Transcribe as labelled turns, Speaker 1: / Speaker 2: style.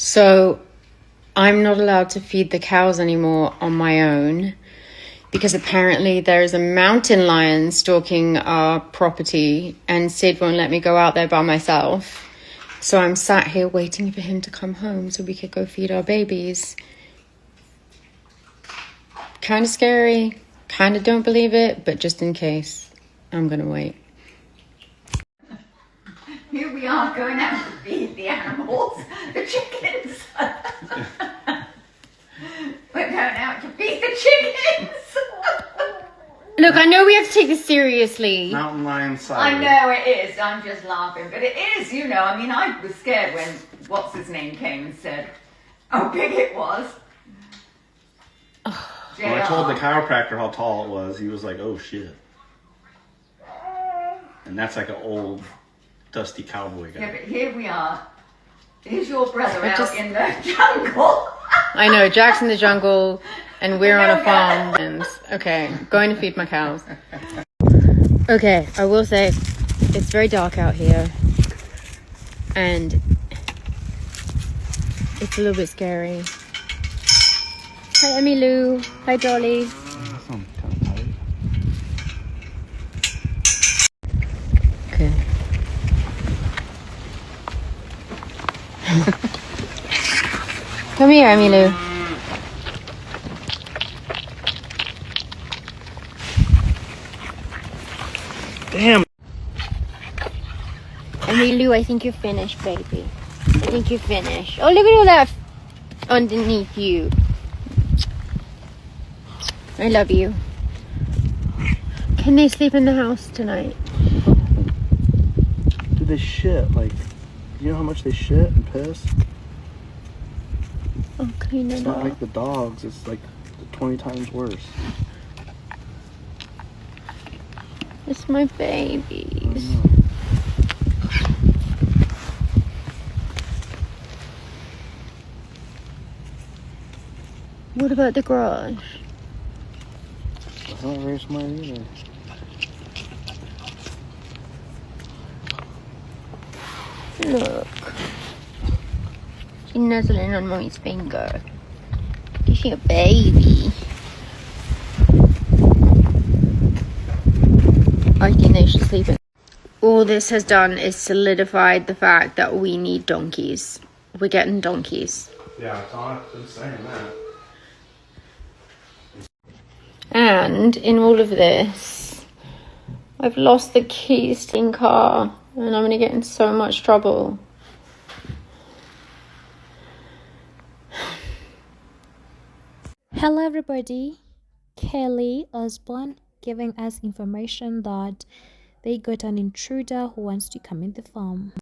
Speaker 1: So I'm not allowed to feed the cows anymore on my own because apparently there is a mountain lion stalking our property and Sid won't let me go out there by myself. So I'm sat here waiting for him to come home so we could go feed our babies. Kind of scary, kind of don't believe it, but just in case, I'm gonna wait.
Speaker 2: Here we are going out to feed the animals, the chickens. We're going out to feed the chickens.
Speaker 1: Look, I know we have to take this seriously.
Speaker 3: Mountain lion cider.
Speaker 2: I know it is. I'm just laughing, but it is. You know, I mean, I was scared when what's his name came and said how big it was.
Speaker 3: When I told the chiropractor how tall it was, he was like, "Oh shit!" And that's like an old, dusty cowboy guy.
Speaker 2: Yeah, but here we are. Here's your brother out in the jungle.
Speaker 1: I know, Jack's in the jungle and we're on a farm. And okay, going to feed my cows. Okay, I will say it's very dark out here and it's a little bit scary. Hi, Emmy Lou. Hi, Dolly.
Speaker 3: That sounds kind of tight.
Speaker 1: Okay. Come here, Emmy Lou.
Speaker 3: Damn.
Speaker 1: Emmy Lou, I think you're finished, baby. I think you're finished. Oh, look at all that underneath you. I love you. Can they sleep in the house tonight?
Speaker 3: Do they shit? Like, you know how much they shit and piss?
Speaker 1: Oh, clean it
Speaker 3: It's not
Speaker 1: up.
Speaker 3: like the dogs. It's like 20 times worse.
Speaker 1: It's my babies. What about the garage?
Speaker 3: It's not very smart either.
Speaker 1: Look. She's nuzzling on Mommy's finger. Is she a baby? I think they should sleep in. All this has done is solidified the fact that we need donkeys. We're getting donkeys.
Speaker 3: Yeah, it's on. It's saying that.
Speaker 1: And in all of this, I've lost the keys to the car and I'm going to get in so much trouble.
Speaker 4: Hello everybody, Kelly Osbourne giving us information that they got an intruder who wants to come in the farm.